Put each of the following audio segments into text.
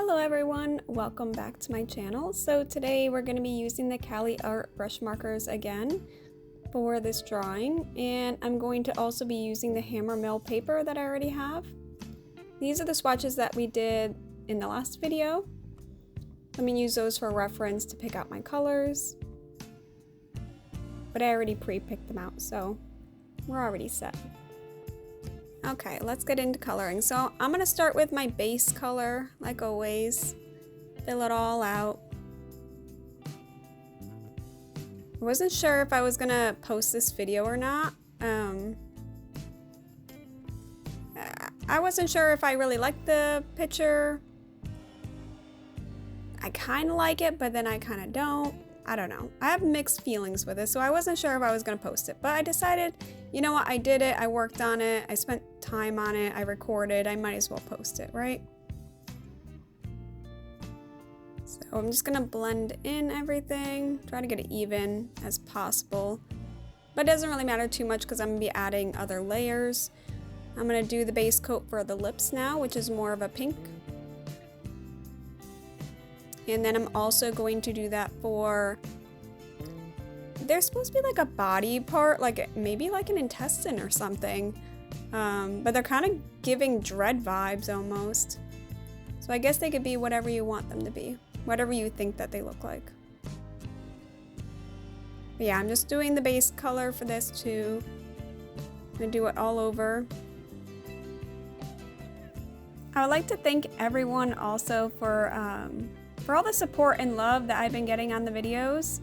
Hello everyone, welcome back to my channel. So today we're going to be using the Caliart brush markers again for this drawing, and I'm going to also be using the hammer mill paper that I already have. These are the swatches that we did in the last video. I'm going to use those for reference to pick out my colors, but I already pre-picked them out, so we're already set. Okay, let's get into coloring. So I'm gonna start with my base color, like always. Fill it all out. I wasn't sure if I was gonna post this video or not. I wasn't sure if I really liked the picture. I kind of like it, but then I kind of don't. I don't know. I have mixed feelings with it, so I wasn't sure if I was gonna post it, but I decided, you know what, I did it, I worked on it, I spent time on it, I recorded, I might as well post it, right? So I'm just gonna blend in everything, try to get it even as possible, but it doesn't really matter too much because I'm gonna be adding other layers. I'm gonna do the base coat for the lips now, which is more of a pink. And then I'm also going to do that for, there's supposed to be like a body part, like maybe like an intestine or something. But they're kind of giving dread vibes almost. So I guess they could be whatever you want them to be, whatever you think that they look like. But yeah, I'm just doing the base color for this too. I'm gonna do it all over. I would like to thank everyone also for all the support and love that I've been getting on the videos.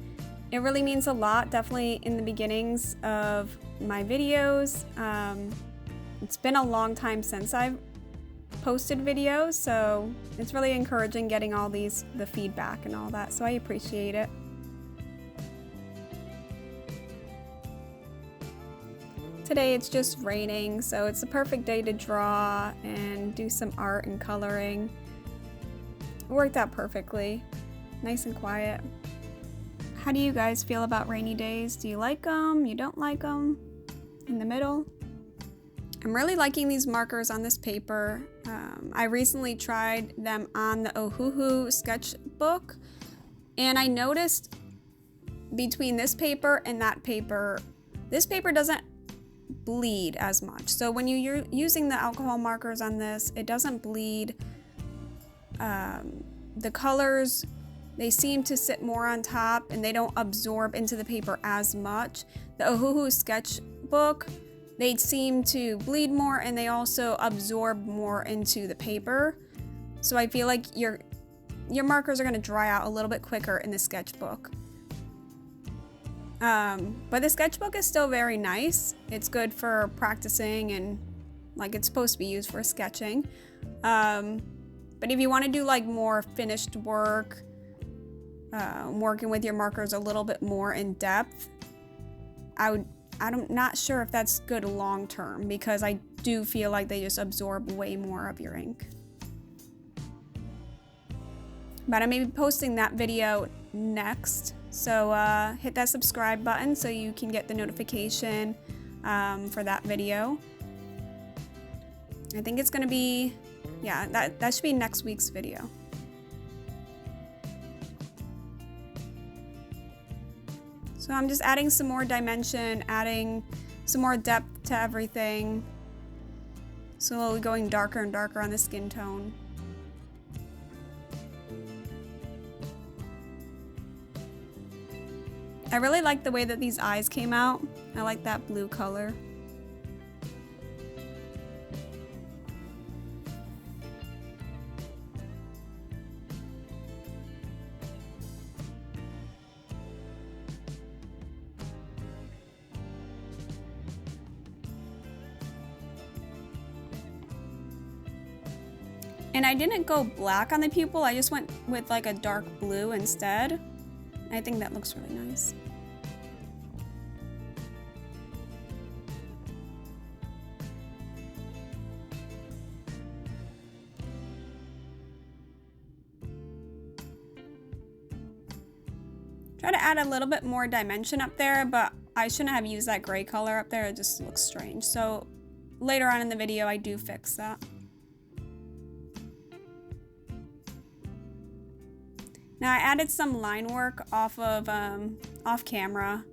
It really means a lot, definitely in the beginnings of my videos. It's been a long time since I've posted videos, so it's really encouraging getting all the feedback and all that, so I appreciate it. Today it's just raining, so it's the perfect day to draw and do some art and coloring. It worked out perfectly, nice and quiet. How do you guys feel about rainy days? Do you like them? You don't like them? In the middle? I'm really liking these markers on this paper. I recently tried them on the Ohuhu sketchbook, and I noticed between this paper and that paper, this paper doesn't bleed as much. So when you're using the alcohol markers on this, it doesn't bleed. The colors, they seem to sit more on top and they don't absorb into the paper as much. The Ohuhu sketchbook, they seem to bleed more and they also absorb more into the paper. So I feel like your markers are going to dry out a little bit quicker in the sketchbook. But the sketchbook is still very nice. It's good for practicing and like it's supposed to be used for sketching. But if you want to do like more finished work, working with your markers a little bit more in depth, I'm not sure if that's good long term because I do feel like they just absorb way more of your ink. But I may be posting that video next, so hit that subscribe button so you can get the notification for that video. I think it's gonna be, yeah, that should be next week's video. So I'm just adding some more dimension, adding some more depth to everything. Slowly going darker and darker on the skin tone. I really like the way that these eyes came out. I like that blue color. And I didn't go black on the pupil, I just went with like a dark blue instead. I think that looks really nice. Try to add a little bit more dimension up there, but I shouldn't have used that gray color up there, it just looks strange. So later on in the video, I do fix that. Now I added some line work off of off camera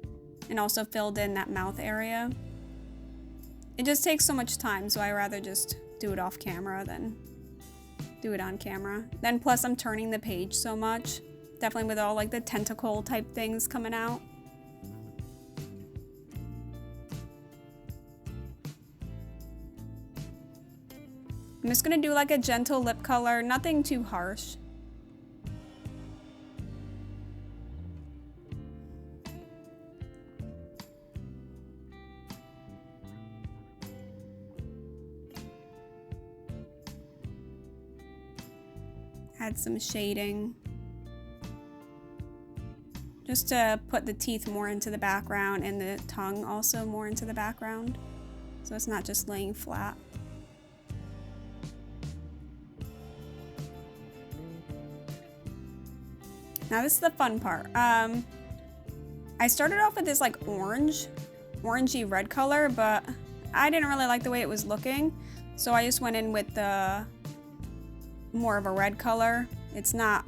and also filled in that mouth area. It just takes so much time, so I rather just do it off camera than do it on camera. Then plus I'm turning the page so much, definitely with all like the tentacle type things coming out. I'm just gonna do like a gentle lip color, nothing too harsh. Add some shading. Just to put the teeth more into the background and the tongue also more into the background. So it's not just laying flat. Now this is the fun part. I started off with this like orangey red color, but I didn't really like the way it was looking. So I just went in with the more of a red color. It's not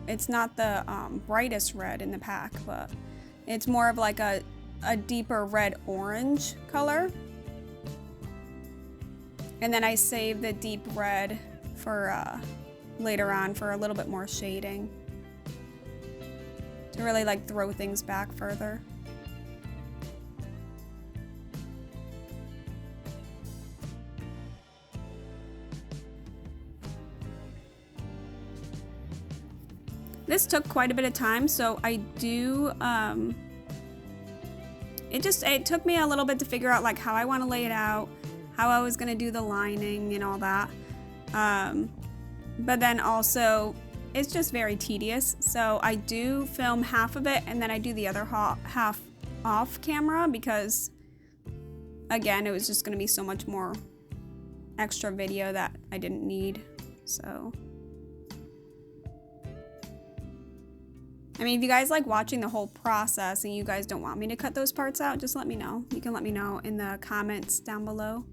the brightest red in the pack, but it's more of like a deeper red orange color. And then I save the deep red for later on for a little bit more shading to really like throw things back further. This took quite a bit of time, so I do, it took me a little bit to figure out like how I want to lay it out, how I was going to do the lining and all that. But then also, it's just very tedious, so I do film half of it and then I do the other half off camera because, again, it was just going to be so much more extra video that I didn't need, so... I mean, if you guys like watching the whole process and you guys don't want me to cut those parts out, just let me know. You can let me know in the comments down below.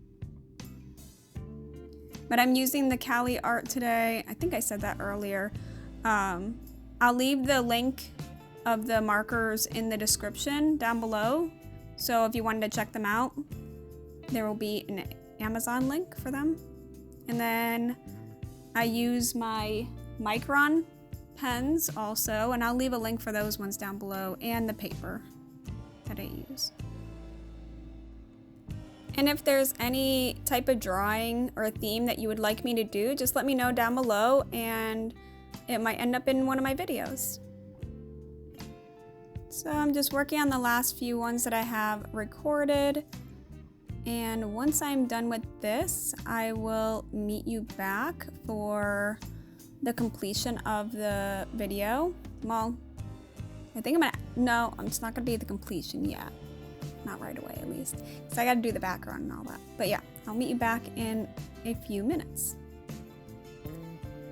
But I'm using the Caliart today. I think I said that earlier. I'll leave the link of the markers in the description down below. So if you wanted to check them out, there will be an Amazon link for them. And then I use my Micron pens also, and I'll leave a link for those ones down below and the paper that I use. And if there's any type of drawing or theme that you would like me to do, just let me know down below and it might end up in one of my videos. So I'm just working on the last few ones that I have recorded, and once I'm done with this, I will meet you back for the completion of the video. Well, I think it's not gonna be the completion yet. Not right away, at least. So I gotta do the background and all that. But yeah, I'll meet you back in a few minutes.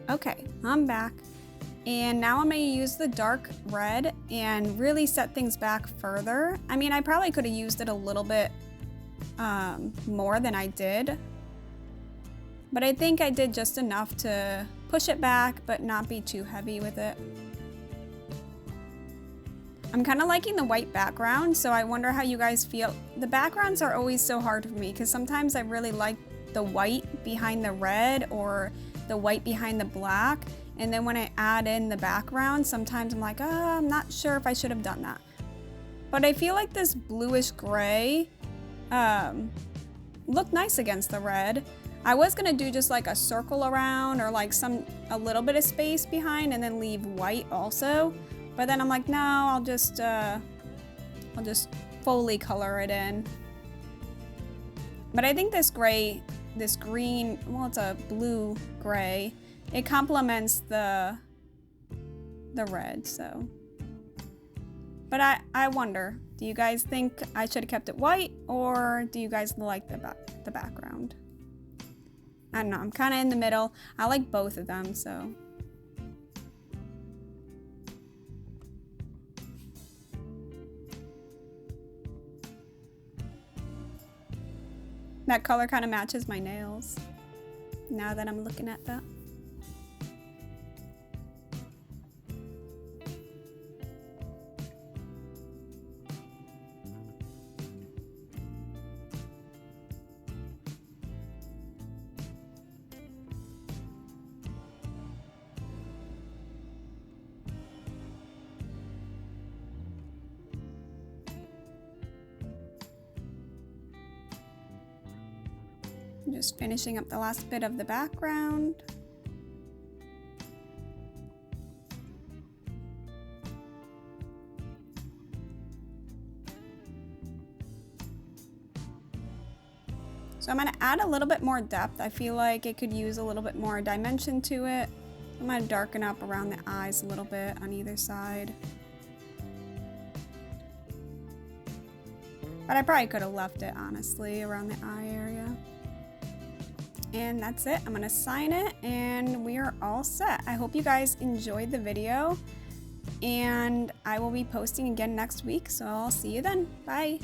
Okay, I'm back. And now I'm gonna use the dark red and really set things back further. I mean, I probably could have used it a little bit more than I did. But I think I did just enough to push it back, but not be too heavy with it. I'm kind of liking the white background, so I wonder how you guys feel. The backgrounds are always so hard for me because sometimes I really like the white behind the red or the white behind the black. And then when I add in the background, sometimes I'm like, I'm not sure if I should have done that. But I feel like this bluish gray looked nice against the red. I was gonna do just like a circle around or like a little bit of space behind and then leave white also. But then I'm like, no, I'll just fully color it in. But I think this green, well, it's a blue gray. It complements the red, so. But I wonder, do you guys think I should have kept it white, or do you guys like the background? I don't know, I'm kind of in the middle. I like both of them, so. That color kind of matches my nails, now that I'm looking at that. I'm just finishing up the last bit of the background. So I'm going to add a little bit more depth. I feel like it could use a little bit more dimension to it. I'm going to darken up around the eyes a little bit on either side. But I probably could have left it, honestly, around the eye area. And that's it. I'm going to sign it and we are all set. I hope you guys enjoyed the video and I will be posting again next week. So I'll see you then. Bye.